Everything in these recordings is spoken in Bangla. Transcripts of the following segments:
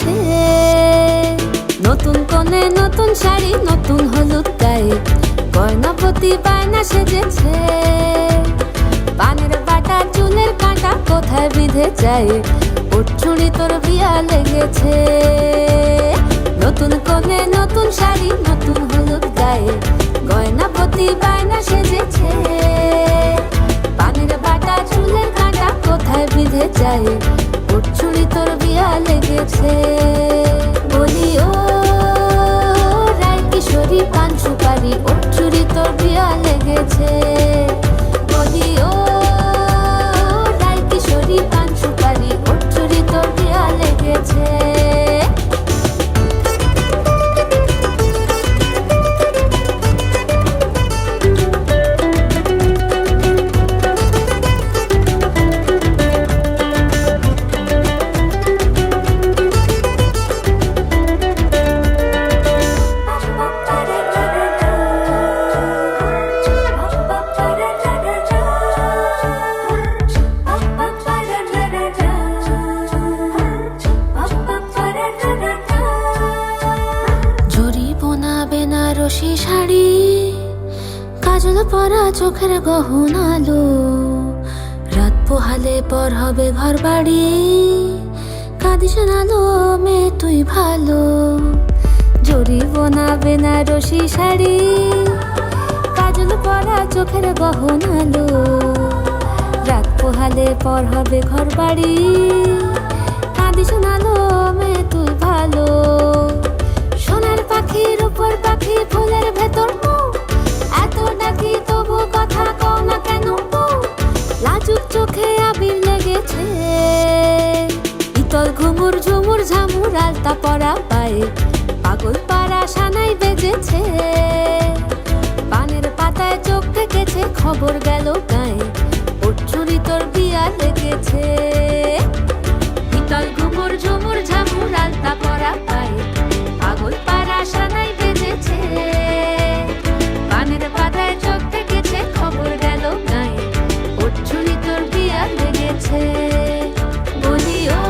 লেগেছে। নতুন কোণে নতুন শাড়ি, নতুন হলুদ গায়ে, গয়নাপতি বায়না সেজেছে। পানের বাটা চুলের কাঁটা কোথায় বিঁধে যায়, ওর চুড়ি তোর বিয়া লেগেছে। নতুন কোণে নতুন শাড়ি, নতুন হলুদ গায়ে, গয়নাপতি বায়না সেজেছে। পানের বাটা চুলের কাঁটা কোথায় বিঁধে যায়, ওর চুড়ি তোর বিয়া লেগেছে। বলি ও রায় কিশোরী পান সুপারি, ওর চুড়ি তোর বিয়া লেগেছে। বলি ও রায় কিশোরী পান সুপারি, ওর চুড়ি তোর বিয়া লেগেছে। বেনারসি শাড়ি, কাজল পরা চোখের গহনালো, রাত পোহালে পর হবে ঘর বাড়ি, কাঁদিস নালো মেয়ে তুই ভালো। জরি বোনা বেনারসি শাড়ি, কাজল পরা চোখের গহনালো, রাত পোহালে পর হবে ঘর বাড়ি, কাঁদিস নালো মেয়ে তুই ভালো। সোনার পাখির উপর পাখি, ফুলের ভেতর মুখ, এত ডাকি তবু কথা কও না কেন? লাজুক চোখে আবির লেগেছে, ইতল ঘুমুর ঝুমুর ঝামুর আলতা পরা পায়ে, পাগল পাড়া সানাই বেজেছে। পানের পাতায় চোখ থেকেছে, খবর গেল গায়ে, ওর চুরি তোর বিয়া লেগেছে। ইতল ঘুমুর ঝুমুর ঝামুর আলতা পরা পায়ে, পাগল পাড়া সানাই বেজেছে। পানের পাতায় চোখ থেকেছে, খবর গেল গায়ে, ওর চুরি তোর বিয়া লেগেছে। বলি ও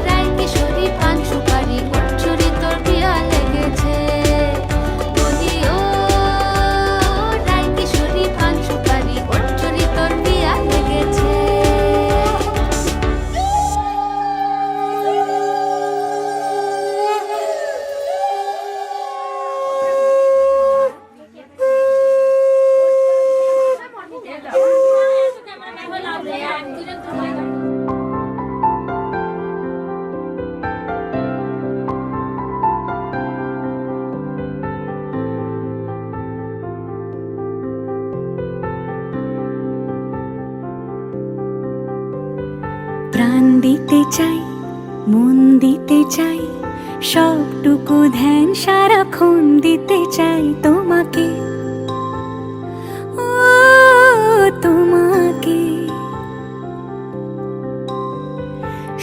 রায় কিশোরী পান সুপারি, ওর চুরি তোর বিয়া লেগেছে। বলি ও রায় কিশোরী পান সুপারি, ওর চুরি তোর বিয়া লেগেছে। প্রাণ দিতে চাই, মন দিতে চাই, সবটুকু ধ্যান সারাক্ষণ দিতে চাই তোমাকে, ও তোমাকে।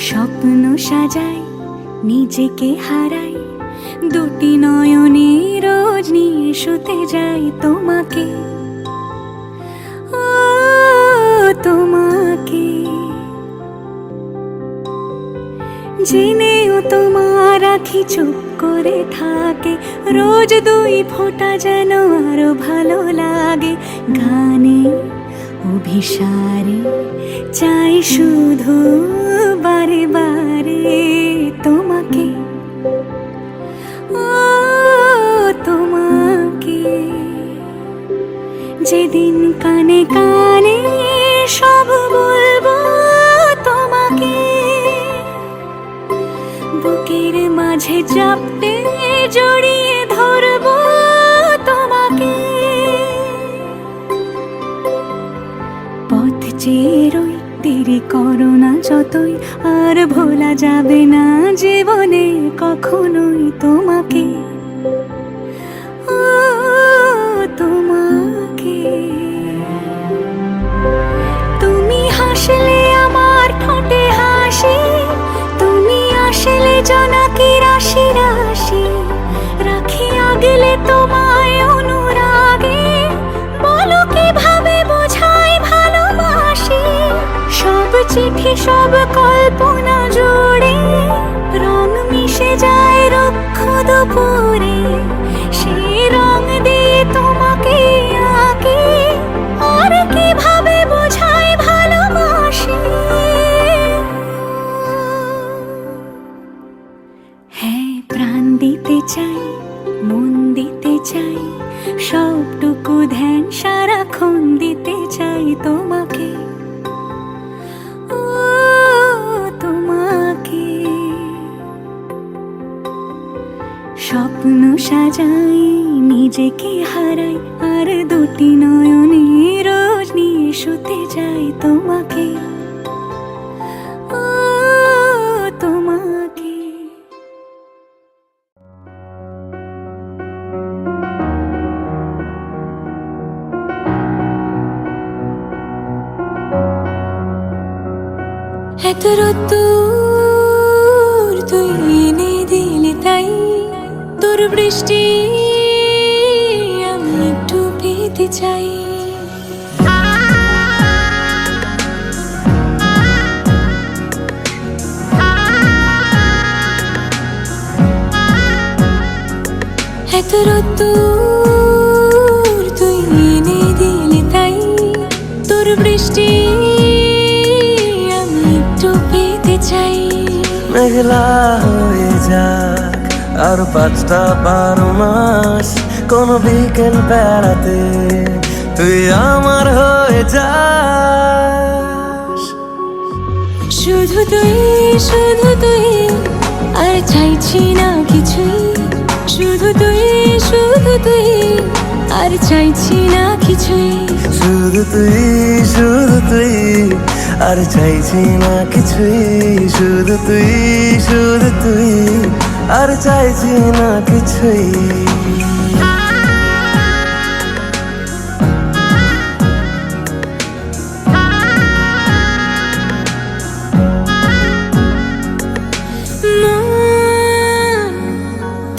স্বপ্ন সাজাই, নিজেকে হারাই, দুটি নয়নে রোজ নিয়ে শুতে যাই তোমাকে, ও তোমাকে। জেনেও তোমার আখি চুপ করে থাকে, রোজ দুই ফোঁটা যেন আরো ভালো লাগে। গানে অভিসারে চাই শুধু বারে বারে তোমাকে, ও তোমাকে। যেদিন কানে কানে সব বলবো তোমাকে, বুকের মাঝে চাপতে জড়িয়ে ধরবো তোমাকে। পথ চেয়ে রই, দেরি করো না যতই, আর ভোলা যাবে না জীবনে কখনোই তোমাকে, ও তোমাকে। তুমি হাসলে আমার ঠোঁটে হাসি, তুমি আসলে জোনাকি রাশি রাশি, রাখি আগলে তোমায় অনুরাগে, বলো কিভাবে বোঝাই ভালোবাসি। সব চিঠি সব কল্পনা জুড়ে দুপুরে সেই রং দিয়ে তোমাকে আঁকি, আর কিভাবে বোঝাই ভালোবাসি। হ্যাঁ, প্রাণ দিতে চাই, মন দিতে চাই, সবটুকু ধ্যান সারাক্ষণ দিতে চাই তোমাকে, ও তোমাকে। স্বপ্ন সাজাই, নিজেকে হারাই, আর দুটি নয়নে রোজ নিয়ে শুতে যাই তোমাকে, ও তোমাকে। এত রোদ্দুর তুই এনে দিলি তাই, তোর বৃষ্টি আমি একটু পেতে চাই। এত রোদ্দুর তুই এনে দিলি তাই, তোর বৃষ্টি আমি একটু পেতে চাই। মেঘলা হয়ে যাক আর 5টা 12 মাস, কোনো বিকেল বেড়াতে তুই আমার হয়ে যাস। শুধু তুই, শুধু তুই, আর চাইছি না কিছুই। শুধু তুই, শুধু তুই, আর চাইছি না কিছুই। শুধু তুই, শুধু তুই, আর চাইছি না কিছুই। শুধু তুই, শুধু তুই, আর চাইছি না কিছুই।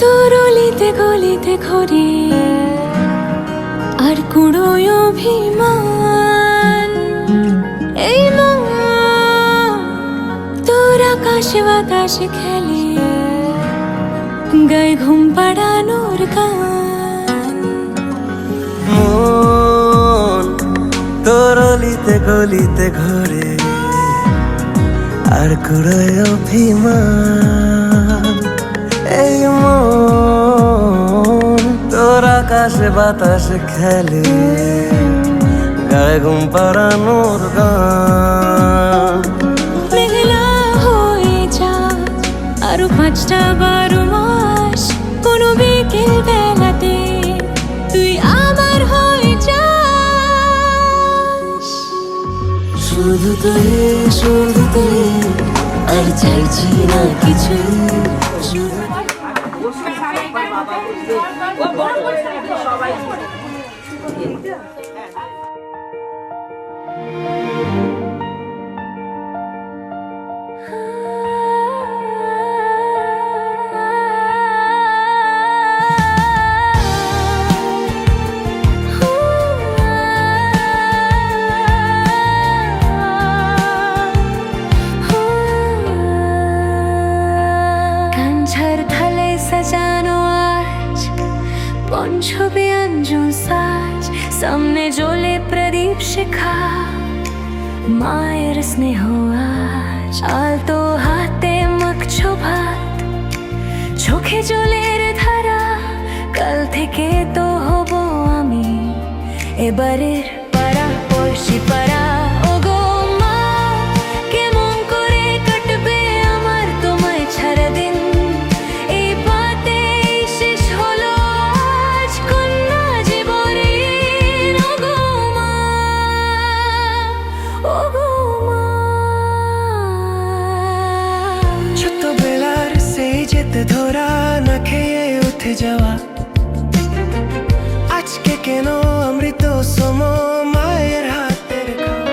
তোর অলিতে গলিতে ঘরে আর কুড়োয় অভিমান, এই মন তোর আকাশে বাতাসে খেলে, গায়ে ঘুম পাড়ানোর গান। মন তোর অলিতে গলিতে ঘরে আর কুড়োয় অভিমান, এই মন তোর আকাশে বাতাসে খেলে, গায়ে ঘুম পাড়ানোর গান। মেঘলা হয়ে যা আরো 5টা 12 মাস, কোনো বিকেল বেলাতে তুই আমার হয়ে যাস। শুধু তুই, শুধু তুই, আর চাইছি না কিছুই। কাঞ্ঝার থালে সাজানো আজ পঞ্চব্যঞ্জন সাজ, সামনে জ্বলে প্রদীপ শিখা, মায়ের স্নেহ আজ আলতো হাতে মাখছো ভাত, চোখে জলের ধারা, কাল থেকে তো হব আমি এবারের পাড়া পড়শি পাড়া। ওগো মা, কেমন করে কাটবে আমার তোমায় ছাড়া দিন, এই পাতে শেষ হলো আজ কন্যা জীবনের। ওগো মা, ওগো মা। ছোটবেলার সেই যেতে ধরা, না খেয়ে উঠে যাওয়া, আজকে কেন অমৃত সম মায়ের হাতের খাওয়া।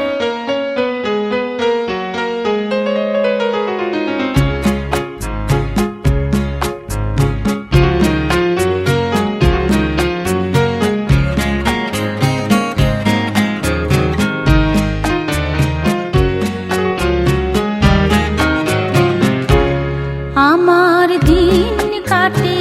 আমার দিন কাটে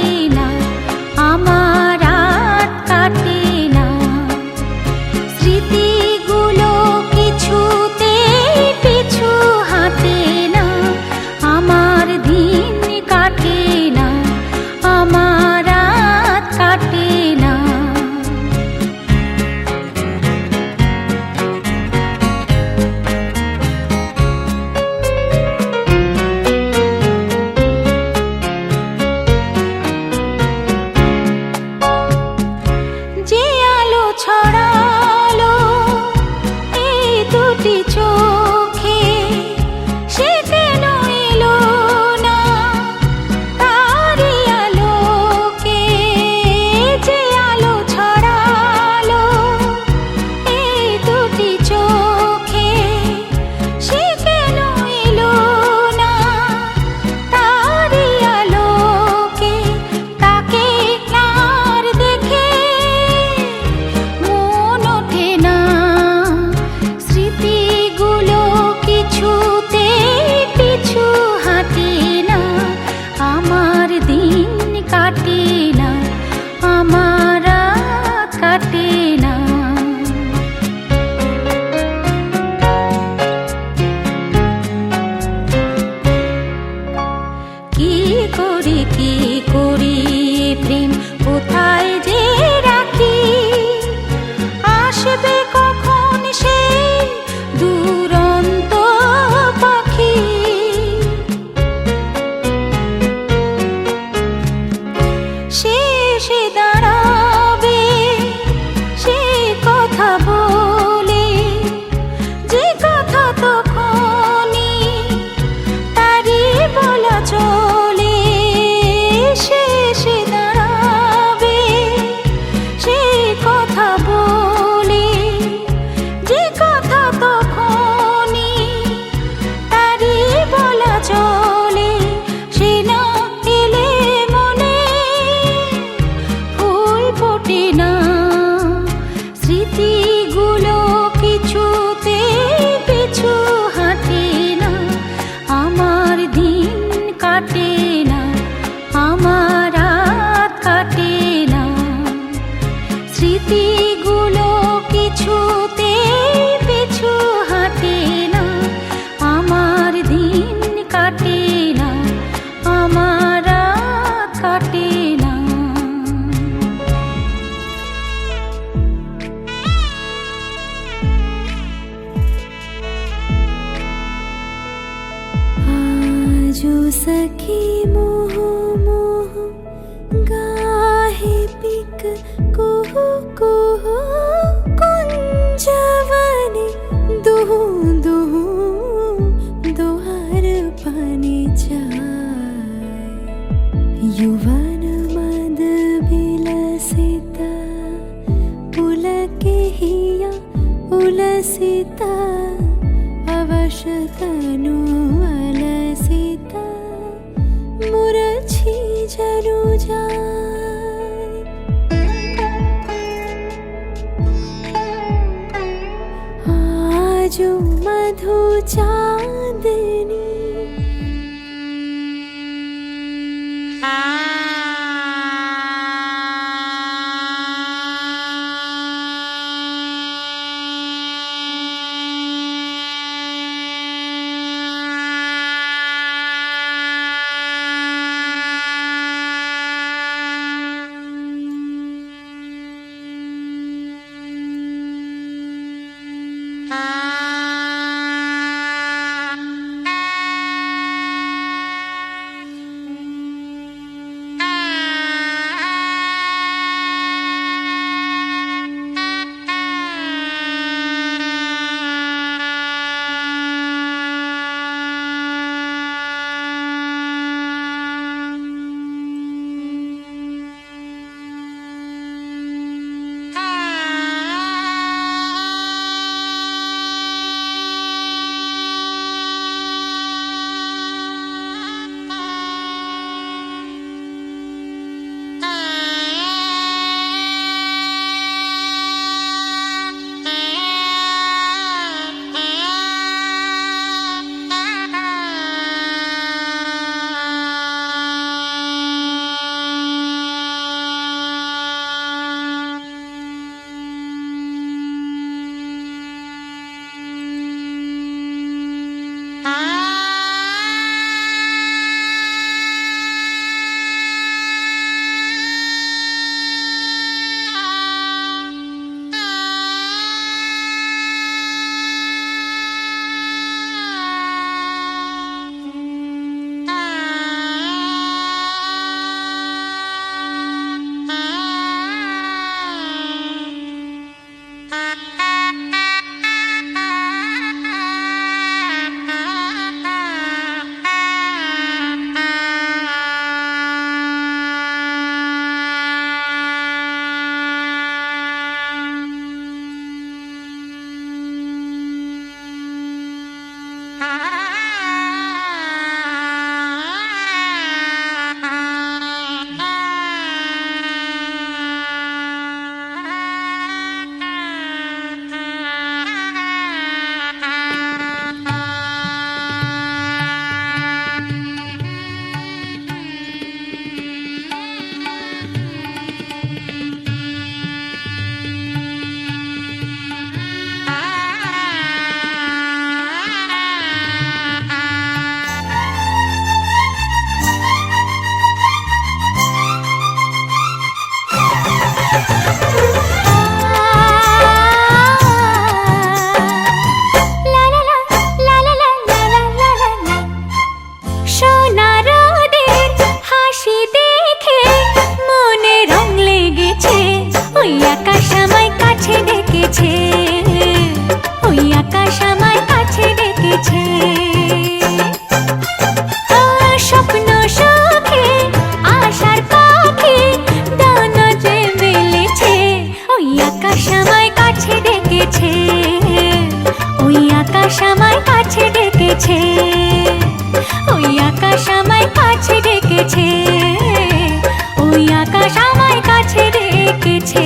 এসে দাঁড়াবে সে কথা বলে, যে কথা তখনই তারই বলা চলে। সে এসে দাঁড়াবে সে কথা বলে, যে কথা তখনই তারই বলা চলে। সে না এলে মনে ফুল ফোটে না, স্মৃতিগুলো কিছুতে পিছু হাঁটে না। আমার দিন কাটে না, আমার রাত কাটে না, স্মৃতিগুলো কিছুতে পিছু হাঁটে না। আমার দিন কাটে না, আমার রাত কাটে না। आजो सखी मोह मोह गाहे पिक कुहु कुहु कुंजवने दुहु दुहु दोहर पानी जाए। युवन मद विलसिता पुलके हिया उलसिता, अवशतनु अलसिता मुरझी जनु जाए। आजो मधु चांदनी ওই আকাশ আমায় কাছে ডেকেছে, ওই আকাশ আমায় কাছে ডেকেছে। স্বপ্ন সুখে আশার পাখি ডানা যে মেলেছে, ওই আকাশ আমায় কাছে ডেকেছে, ওই আকাশ আমায় কাছে ডেকেছে, ওই আকাশ আমায় কাছে ডেকেছে, ওই আকাশ আমায় কাছে ডেকেছে।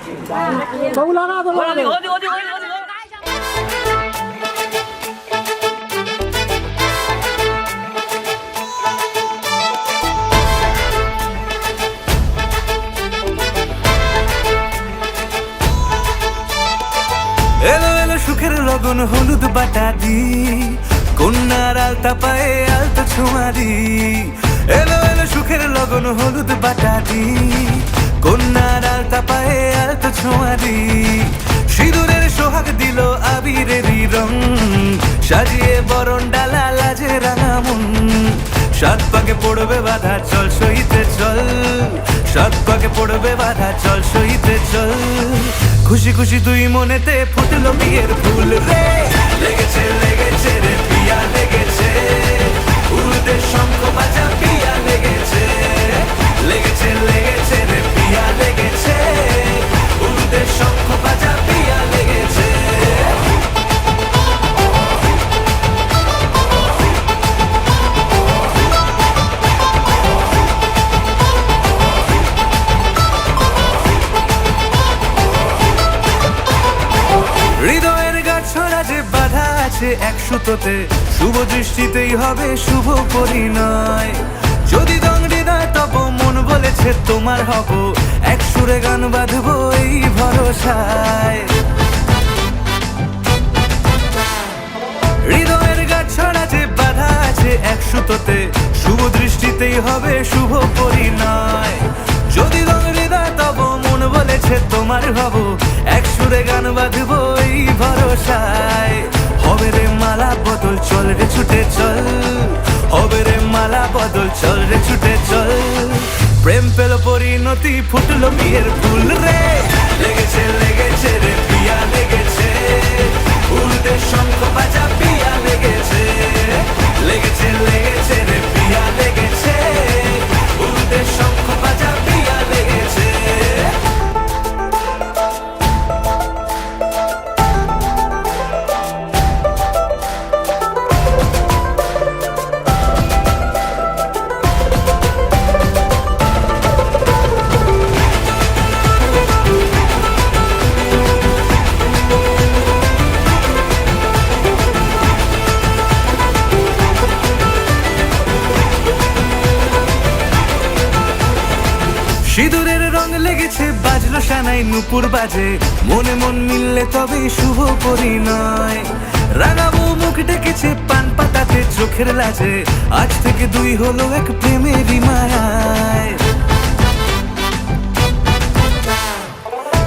এলো এলো সুখের লগন হলুদ বাটা দি, কন্যার আলতা পায়ে আলতা ছোঁয়া দি। এলো এলো সুখের লগন হলুদ বাটা দি, কন্যার আলতা পায়ে আলতা ছোঁয়া দি। সিঁদুরের সোহাগ দিল আবিরেরই রং, সাজিয়ে বরণ ডালা লাজে রাঙা মন। সাত পাকে পড়বে বাধা চল সইতে চল, সাত পাকে পড়বে বাধা চল সইতে চল। খুশি খুশি দুই মনেতে ফুটলো বিয়ের ফুল রে, লেগেছে লেগেছে রে পিয়া লেগেছে, উড়তে শঙ্খ বাজা পিয়া লেগেছে। লেগেছে লেগেছে রে পিয়া লেগেছে, উড়তে শঙ্খ বাজা পিয়া লেগেছে। হৃদয়ের গাছড়া যে বাধা আছে এক সুতোতে, শুভ দৃষ্টিতেই হবে শুভ পরিণয়। যদি দংড়ি দেয় তব মন বলেছে তোমার হব, এক সুরে গান বাঁধবো এই ভরসায়। হৃদয়ের গাছড়া যে বাধা আছে এক সুতোতে, শুভ দৃষ্টিতেই হবে শুভ পরিণয়। যদি দংড়ি দেয় তব মন বলেছে তোমার হব, এক সুরে গান বাঁধবো এই ভরসায়। হবে রে মালা বদল চল রে ছুটে চল, হবে রে মালা বদল চল রে ছুটে চল। প্রেম পেল পরিণতি ফুটলো বিয়ের ফুল রে, লেগেছে লেগেছে রে পিয়া লেগেছে, উড়তে শঙ্খ বাজা পিয়া লেগেছে। লেগেছে লেগেছে রে পিয়া লেগেছে, উড়তে শঙ্খ বাজা পিয়া লেগেছে। সিঁদুরের রং লেগেছে বাজলো সানাই নুপুর বাজে, মনে মন মিললে তবে শুভ পরিণয়। রাঙাবো মুখ ডেকেছে পান পাতাতে চোখের লাজে, আজ থেকে দুই হলো এক প্রেমেরই মায়ায়।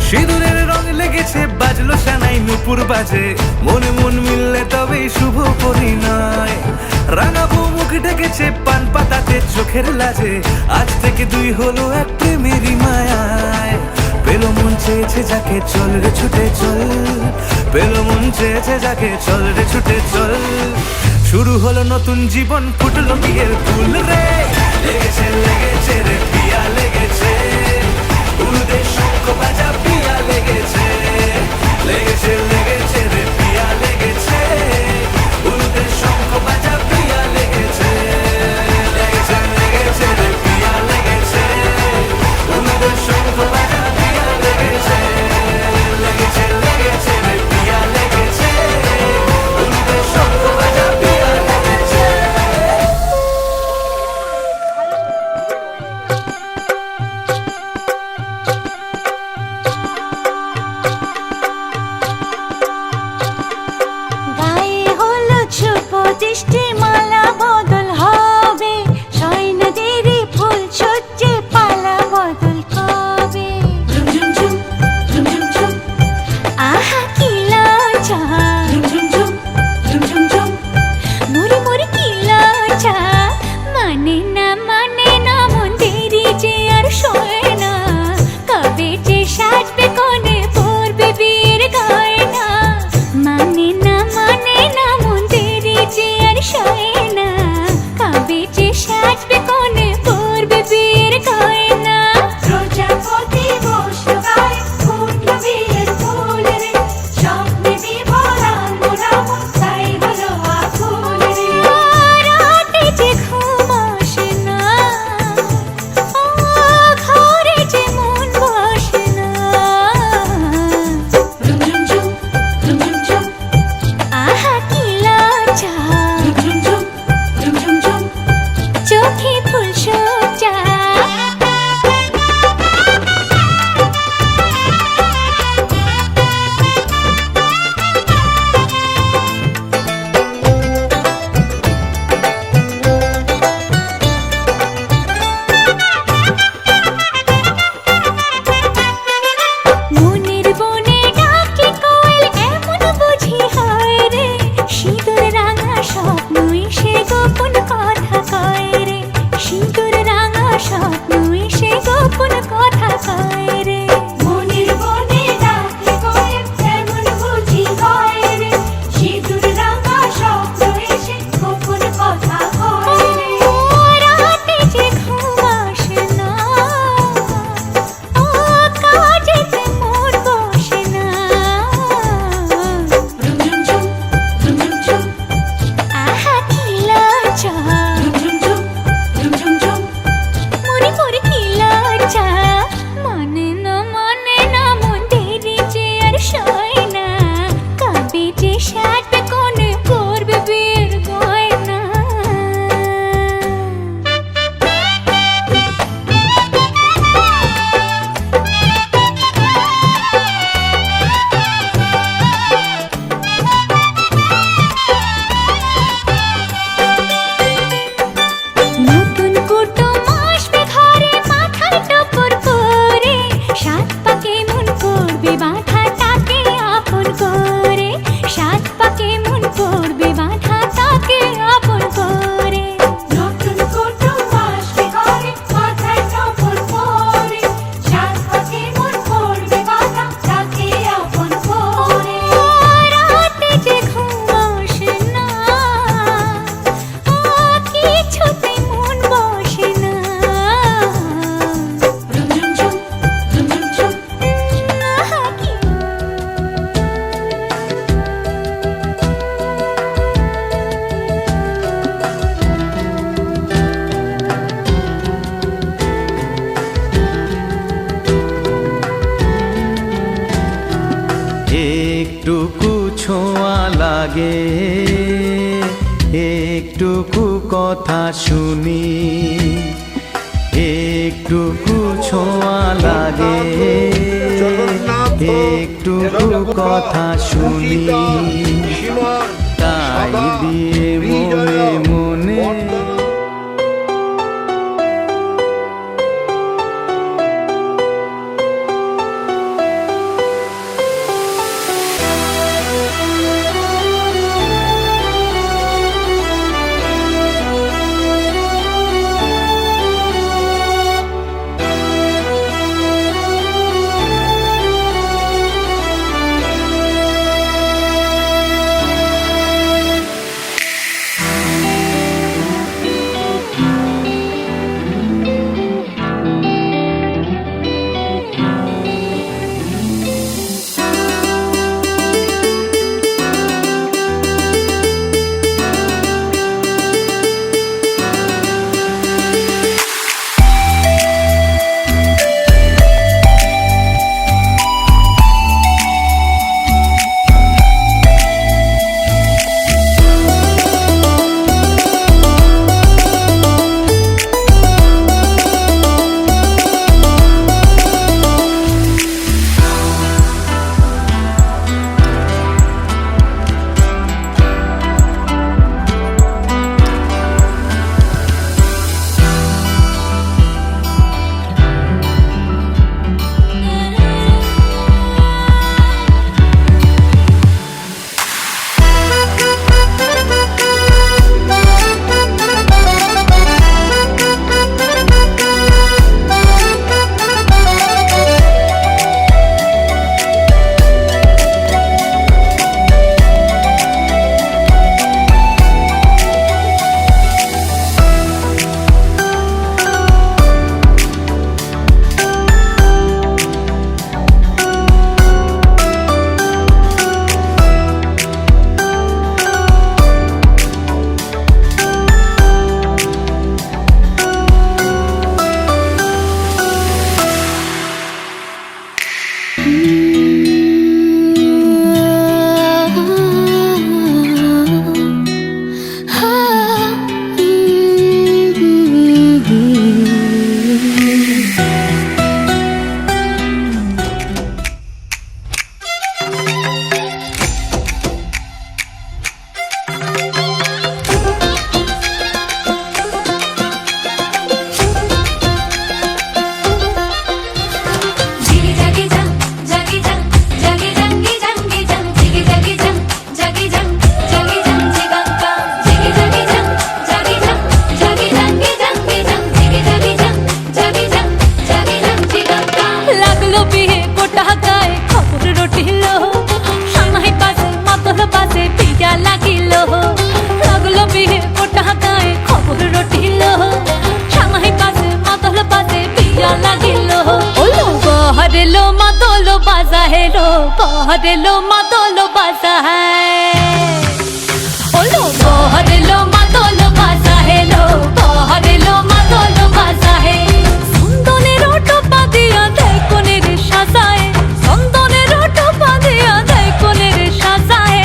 সিঁদুরের রং লেগেছে বাজলো সানাই নুপুর বাজে, মনে মন মিললে তবে শুভ পরিণয়। রাঙাবো মুখ ডেকেছে পান পাতাতে চোখের লাজে, আজ থেকে দুই হলো এক প্রেমেরই মায়ায়। পেলো মন চেয়েছে যাকে চল রে ছুটে চল, পেলো মন চেয়েছে যাকে চল রে ছুটে চল। শুরু হলো নতুন জীবন ফুটলো বিয়ের ফুল রে, লেগেছে লেগেছে রে পিয়া লেগেছে, উড়তে শঙ্খ বাজা পিয়া লেগেছে। লেগেছে লেগেছে রে পিয়া লেগেছে, উড়তে শঙ্খ বাজা পিয়া লেগেছে। লেগেছে লেগেছে রে পিয়া লেগেছে, উড়তে শঙ্খ বাজা পিয়া লেগেছে। লেগেছে লেগেছে রে পিয়া লেগেছে, উড়তে শঙ্খ বাজা পিয়া লেগেছে। একটুকু ছোঁয়া লাগে, একটুকু কথা শুনি, একটুকু ছোঁয়া লাগে, একটুকু কথা শুনি, তাই দিয়ে মনে মনে बहरेलो मातोलो बाजा है ओलो बहरेलो मातोलो बाजा है लो बहरेलो मातोलो बाजा है सुंदने रोटो पादिया दे कोने रे साजाए सुंदने रोटो पादिया दे कोने रे साजाए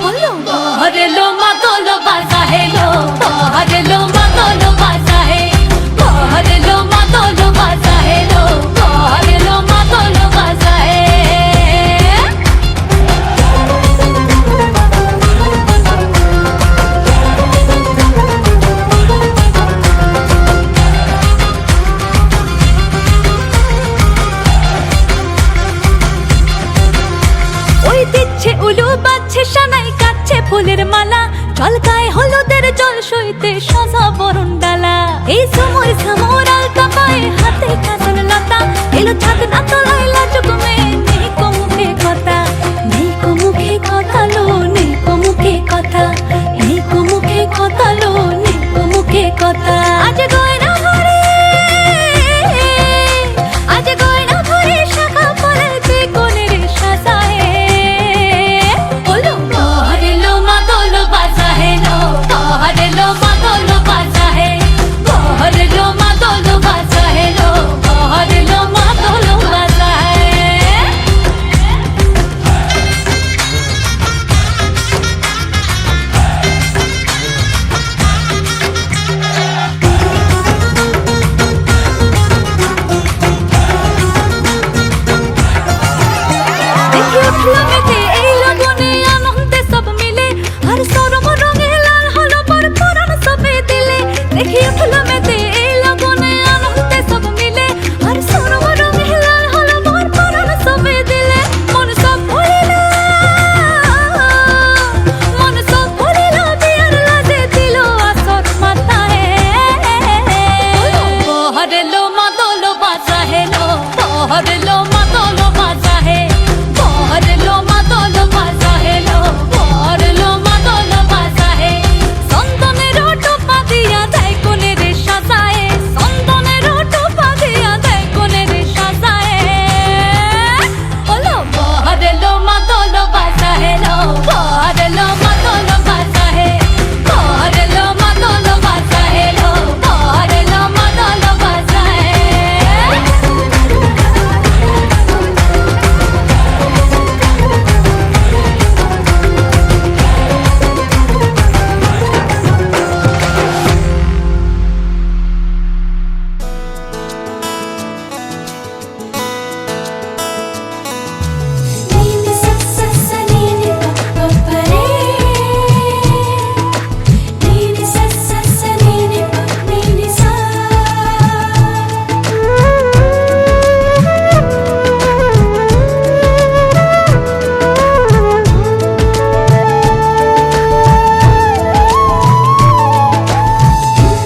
ओलो बहरेलो मातोलो बाजा है लो बहरेलो मातोलो बाजा है बहरेलो मातोलो बाजा है लो बहरेलो मातोलो बाजा है উলু বাজছে সানাই কাচ্ছে ফুলের মালা জল গায়ে হলুদের জল সইতে সাজা বরণ ডালা এই সময় সামর আলতা পায়ে হাতে কাজল লতা এলো ছাদ না তলায় লাজুক মেয়ে নেই কো মুখে কথা নেই কো মুখে কথা লো নেই কো মুখে কথা নেই কো মুখে কথা লো নেই কো মুখে কথা আজ গয়না ভরে আজ গয়না ভরে শাখা পরে তুই কোনে রে সাজায় बहरेलो मातोलो बाजा है बहरेलो मातोलो बाजा है लो बहरेलो मातोलो बाजा है দেখি উঠলো মেতে এই লগনে আনন্দে সব মিলে আর সরম রঙে লাল হলো পর পরাণ সবে দিলে দেখি উঠলো মেতে এই লগনে আনন্দে সব মিলে আর সরম রঙে লাল হলো পর পরাণ সবে দিলে মন সব ভরিল বিয়ার লাজে দিল আসর মাথায় বহরেলো মাদল বাজা হেলো বহরেলো মাদল বাজা হে বহরেলো মাদল বাজা হেলো বহরেলো মাদল বাজা হে চন্দনের টোপা দিয়া দেয় কোনে রে সাজায় চন্দনের টোপা দিয়া দেয় কোনে রে সাজায় ওলো বহরেলো মাদল বাজা হেলো বহরেলো মাদল বাজা হে বহরেলো মাদল বাজা হেলো বহরেলো মাদল বাজা হে Nini sa sa sa nini pa pa pa re. Nini sa sa sa nini pa nini sa.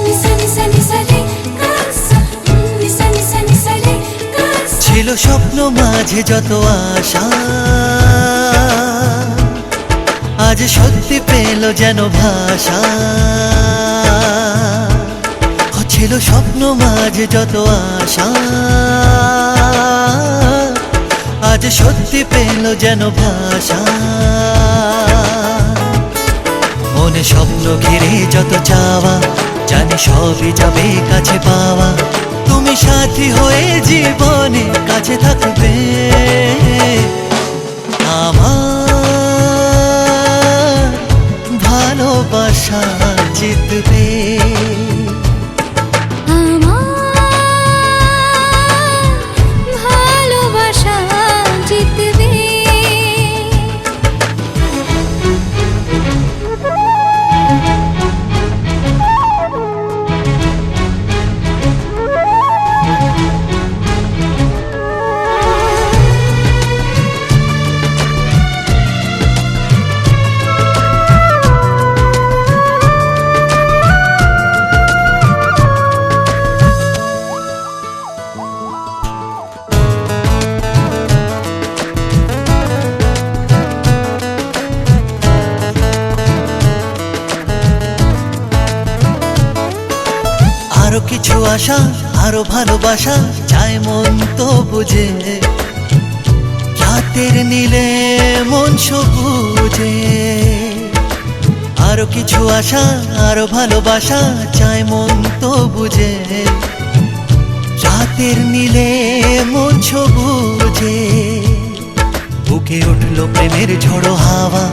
Nisa nisa nisa re ga sa. Nisa nisa nisa re ga sa. ছিল স্বপ্ন মাঝে যত আশা আজ সত্যি পেল যেন ভাষা ছিল স্বপ্ন মাঝে যত আশা আজ সত্যি পেল যেন ভাষা মনে স্বপ্ন ঘিরে যত চাওয়া জানি সবই যাবে কাছে পাওয়া তুমি সাথী হয়ে জীবনে কাছে থাকবে আমার ভালোবাসা জিতবে আমার ভালোবাসা জিতবে আরো কিছু আশা আরো ভালোবাসা চায় মন তো বুঝে রাতের নীলে মন সবুজে আরো কিছু আশা আরো ভালোবাসা চায় মন তো বুঝে রাতের নীলে মন সবুজে বুকে উঠলো প্রেমের ঝড়ো হাওয়া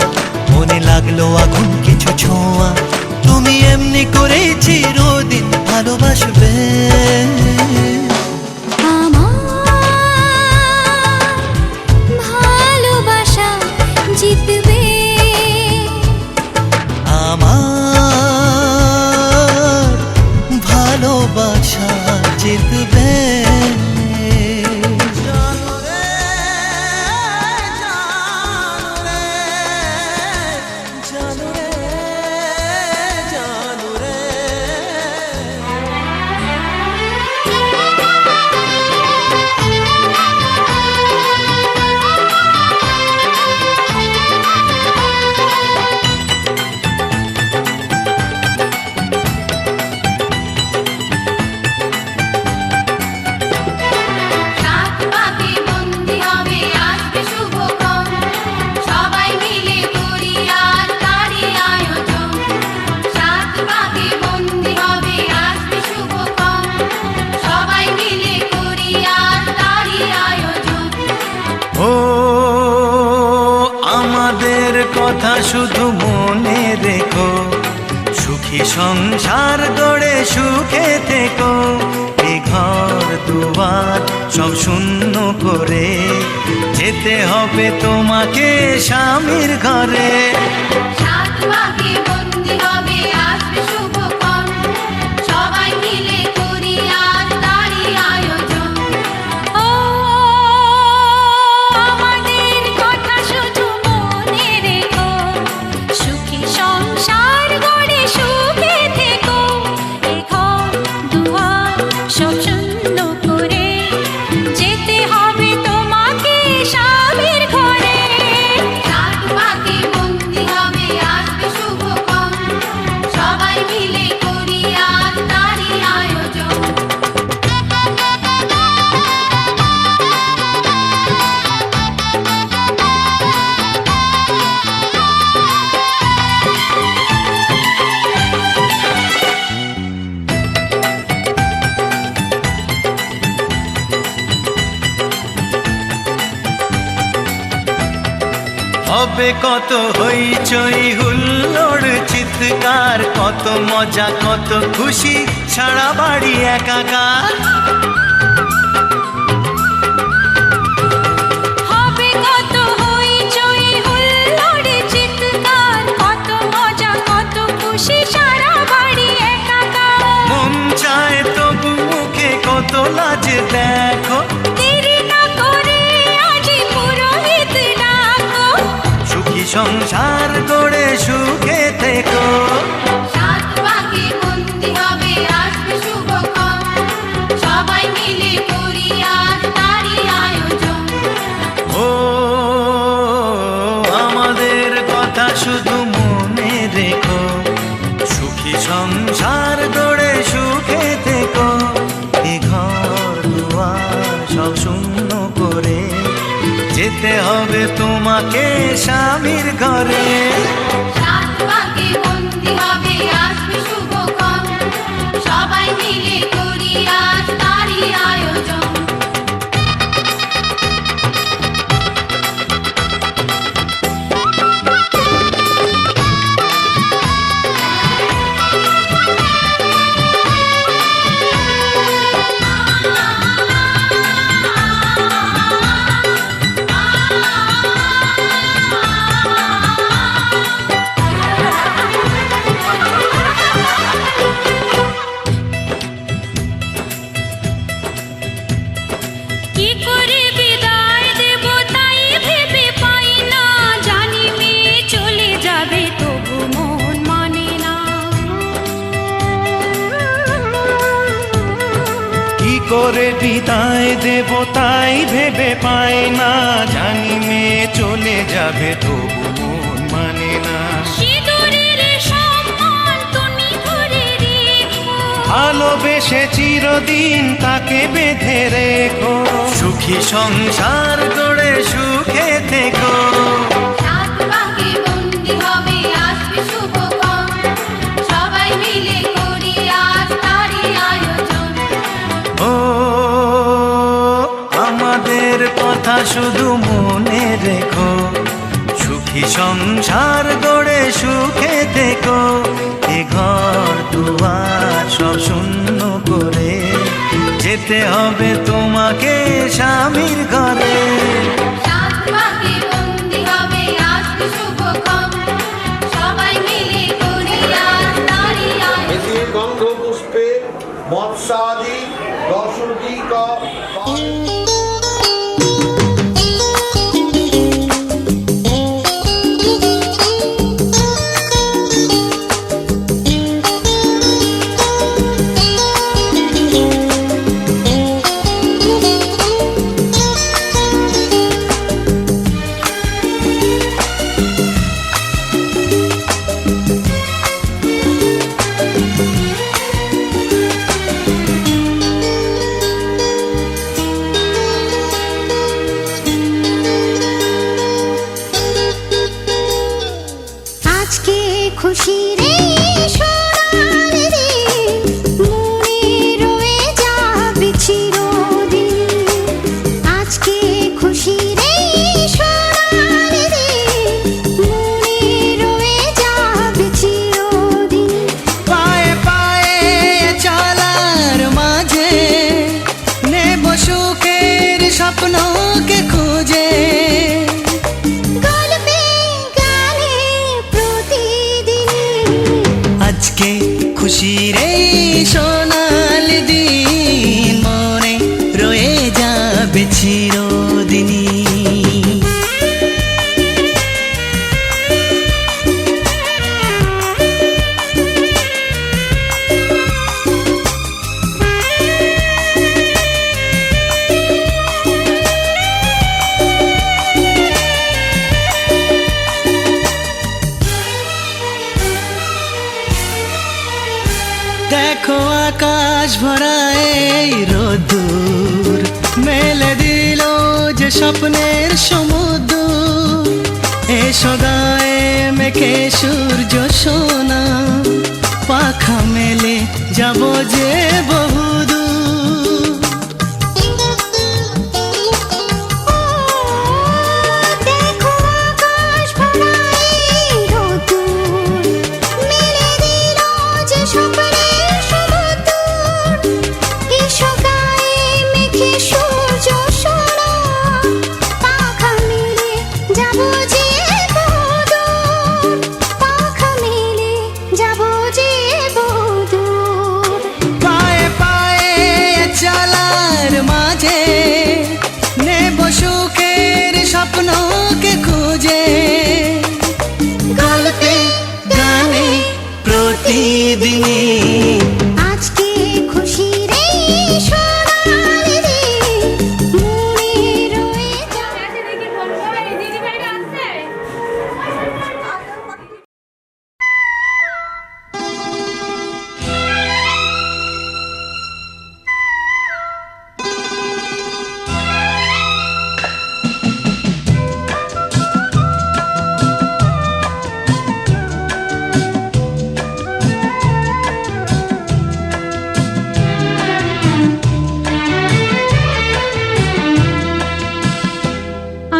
মনে লাগলো আগুন কিছু ছোঁয়া তুমি এমনি করে চিরদিন ভালোবাসবে আমার ভালোবাসা জিতবে আমার ভালোবাসা জিতবে সাত পাকে বন্দি হবে আসবে শুভক্ষণ সবাই মিলে করি আজ তারই আয়োজন সাত পাকে বন্দি হবে আসবে শুভক্ষণ সবাই মিলে করি আজ তারই আয়োজন ও আমাদের কথা শুধু মনে রেখো সুখী সংসার গড়ে সুখে থেকো এ ঘর দুয়ার সব শূন্য করে যেতে হবে তোমাকে স্বামীর ঘরে। সাত পাকে বন্দি হবে আসবে শুভক্ষণ, সবাই মিলে করি আজ তারই আয়োজন। ও আমাদের কথা শুধু মনে রেখো, সুখী সংসার গড়ে সুখে থেকো। এ ঘর দুয়ার সব শূন্য করে যেতে হবে তোমাকে স্বামীর ঘরে। সাত পাকে বন্দি হবে আসবে শুভক্ষণ, সবাই মিলে করি আজ তারই আয়োজন। হবে কত হইচই হুল্লোড় চিৎকার, কত মজা কত খুশি সারা বাড়ি একাকার। হবে কত হইচই হুল্লোড় চিৎকার, কত মজা কত খুশি সারা বাড়ি একাকার। মন চায় তবু মুখে কত লাজ দেখো, দেরি না করে আজই পুরোহিত ডাকো। সুখী সংসার গড়ে সুখে থেকো। সাত পাকে বন্দি হবে আসবে শুভক্ষণ, সবাই মিলে করি আজ তারই আয়োজন। ও আমাদের কথা শুধু মনে রেখো, সুখী সংসার গড়ে সুখে থেকো। এ ঘর দুয়ার সব শূন্য করে যেতে হবে তোমাকে স্বামীর ঘরে। সাত পাকে বন্দি হবে আসবে শুভক্ষণ, সবাই মিলে করি আজ তারই আয়োজন। কি করে বিদায় দেব তাই ভেবে পাই না, জানি মেয়ে চলে যাবে তবু মন মানে না। কি করে বিদায় দেব তাই ভেবে পাই না, জানি মেয়ে চলে যাবে তবু মন মানে না। সিঁদুরের সম্মান তুমি ধরে রেখো, ভালোবেসে চিরদিন তাকে বেঁধে রেখো। সুখী সংসার গড়ে সুখে থেকো। সাত পাকে বন্দি হবে আসবে শুভক্ষণ, সবাই মিলে করি আজ তারই আয়োজন। ও আমাদের কথা শুধু মনে রেখো, সুখী সংসার গড়ে সুখে থেকো। এ ঘর দুয়ার সব শূন্য করে যেতে হবে তোমাকে স্বামীর ঘরে। সাত পাকে বন্দি হবে আসবে শুভক্ষণ, সবাই মিলে করি আজ তারই আয়োজন। এতে গন্ধ পুষ্পে মৎস্যাদি দর্শনটিক আজকে খুশি রে সোনার দিন, মনে রয়ে যাবে চিরদিন। আজকে খুশি রে সোনার দিন, মনে রয়ে যাবে চিরদিন। পায়ে পায়ে চলার মাঝে ভরা এই রোদ্দুর মেলে দিল যে স্বপ্নের সমুদ্র। এসো গায়ে মেখে সূর্য সোনা, পাখা মেলে যাব যে বহুদূর। দেখো আকাশ ভরা এই রোদ্দুর, মেলে দিল যে স্বপ্নের সমুদ্র। এসো গায়ে মেখে সূর্য সোনা, পাখা মেলে যাব যে বহুদূর, পাখা মেলে যাব যে বহুদূর। পায়ে পায়ে চলার মাঝে নেব সুখের স্বপ্নকে খুঁজে। গল্পে গানে প্রতিদিনই আজকে খুশির এই সোনালি দিন, মনে রয়ে যাবে।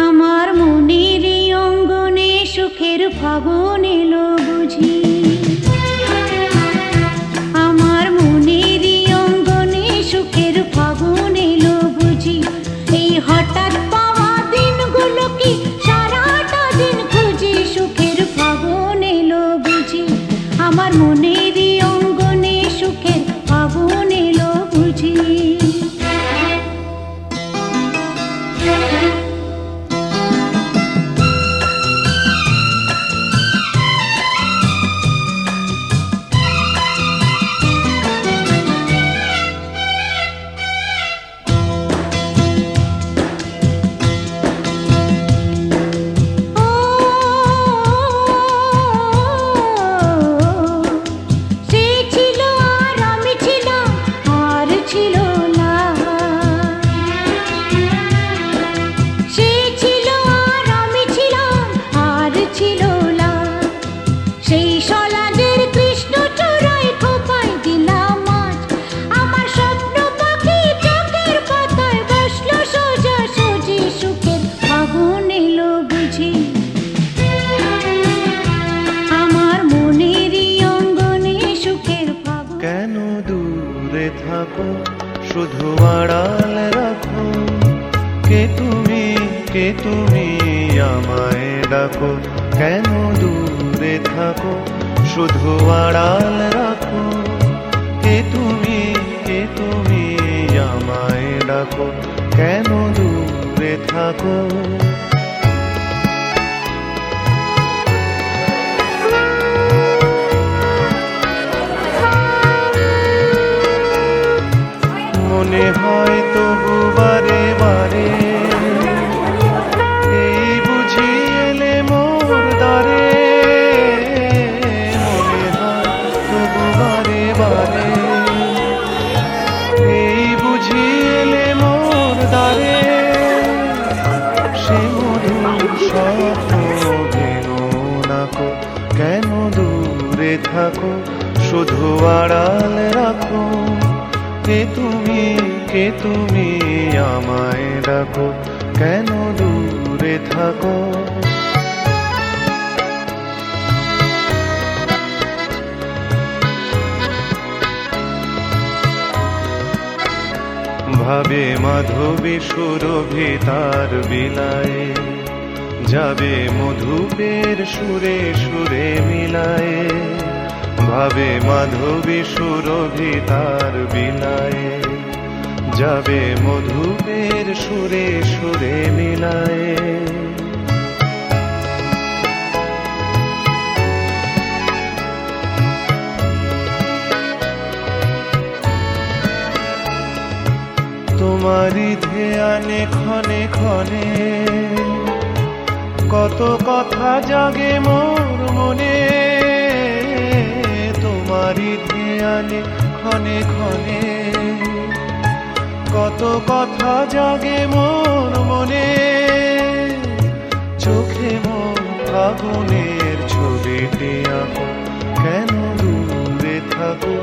আমার মনের অঙ্গনে সুখের ফাগুন এলো বুঝি, আমার মনের অঙ্গনে সুখের ফাগুন এলো বুঝি। এই হঠাৎ পাওয়া দিনগুলো কি সারাটা দিন খুঁজি, সুখের ফাগুন এলো বুঝি। আমার মনের অঙ্গনে সুখের ফাগুন এলো বুঝি। সে ছিল আর আমি ছিলাম, আর ছিল না। সে ছিল আর আমি ছিলাম, আর ছিল না। সেই সলাগের কৃষ্ণ চূড়ায় খোপায় দিলাম আজ আমার স্বপ্ন পাখি চোখের পাতায় বসলো সোজা সোজি, সুখের ফাগুন এলো বুঝি। আমার মনের অঙ্গনে সুখের ফাগুন। কেন দূরে থাকো শুধু আড়াল রাখো, কে তুমি আমায় ডাকো। কেন দূরে থাকো শুধু আড়াল রাখো, কে তুমি আমায় ডাকো। কেন দূরে থাকো। মনে হয় তবু বারে বারে এই বুঝি এলে মোর দ্বারে। মনে হয় তবু বারে বারে এই বুঝি এলে মোর দ্বারে। সে মধুর স্বপ্ন ভেঙো নাকো, কেন দূরে থাকো শুধু আড়াল রাখো। কে তুমি আমায় ডাকো, কেন দূরে থাকো। ভাবে মাধবী সুরভি তার বিলায়, যাবে মধুপের সুরে সুরে মিলায়। ভাবে মাধবী সুরভি তার বিলায়, যাবে মধুপের সুরে সুরে মিলায়। তোমারই ধ্যানে ক্ষণে ক্ষণে কত কথা জাগে মোর মনে। তোমারই ধ্যানে ক্ষণে ক্ষণে কত কথা জাগে মোর মনে, চোখে মন ফাগুনের ছবিটি আঁকো, কেন দূরে থাকো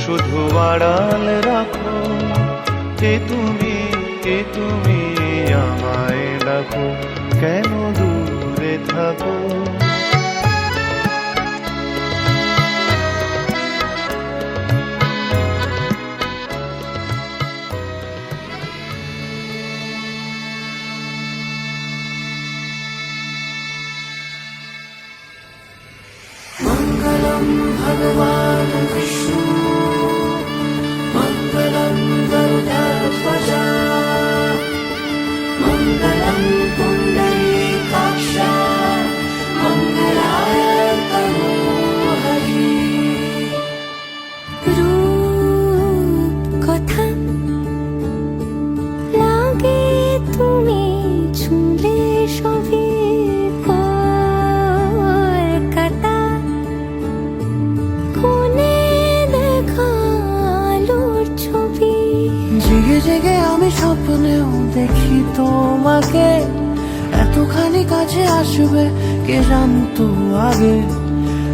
শুধু আড়াল রাখো, কে তুমি আমায় ডাকো, কেন দূরে থাকো। মঙ্গলম ভগবান বিষ্ণু মঙ্গলম গরুড়ধ্বজ মঙ্গলম পুণ্ডরীকাক্ষ মঙ্গলায় তনু হরি। রূপ কথা লাগে তুমি ছুঁলে সবই কলকাতা, কোনে দেখা আলোর ছবি। জেগে জেগে আমি স্বপ্নেও দেখি তোমাকে, এতখানি কাছে আসবে কে জানতো আগে।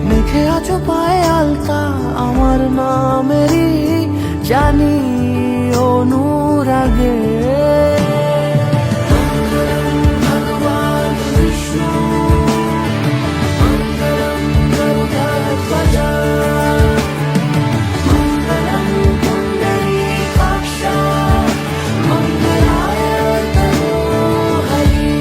মেখে আছো পায়ে আলতা আমার নামেরই, জানি অনুরাগে। মঙ্গলম ভগবান বিষ্ণু মঙ্গলম গরুড়ধ্বজ মঙ্গলম পুণ্ডরীকাক্ষ মঙ্গলায় তনু হরি।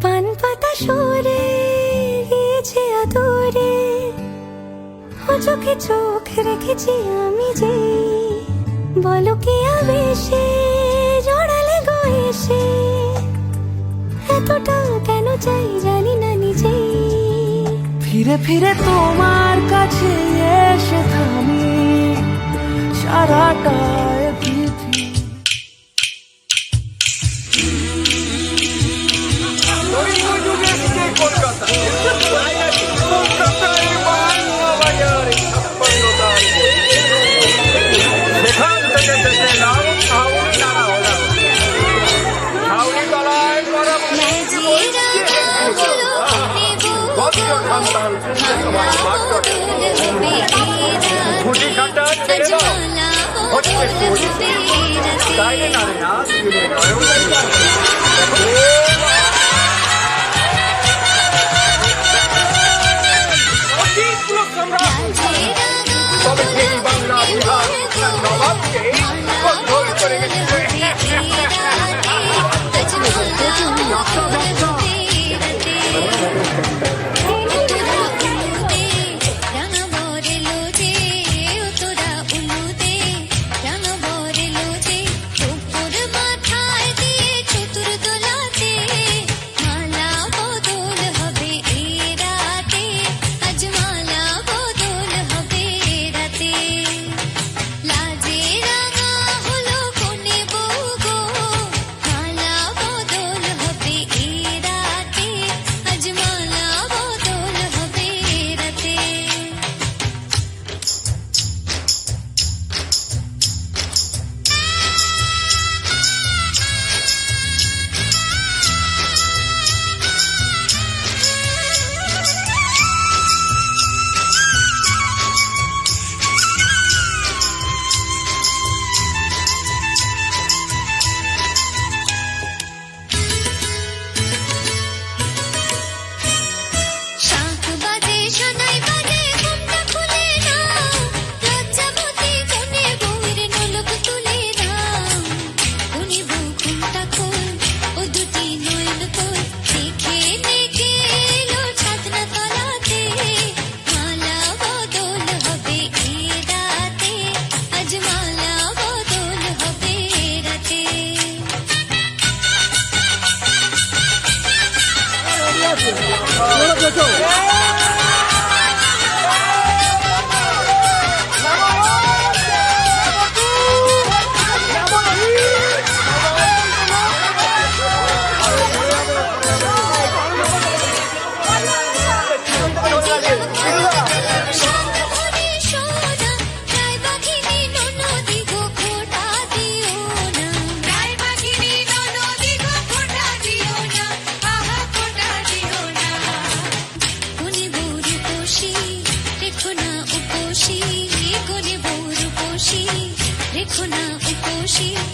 পান পাতা সরে গিয়েছে আদরে, ও চোখে চোখ রেখেছি আমি যে, বলো কি আবেশে জড়ালে গো এসে, এতটা কেন চাই জানি না নিজেই। ফিরে ফিরে তোমার কাছে এসে থামি সারাটা পৃথিবী। লাজে রাঙা হলো কোনে রেখো না উপসী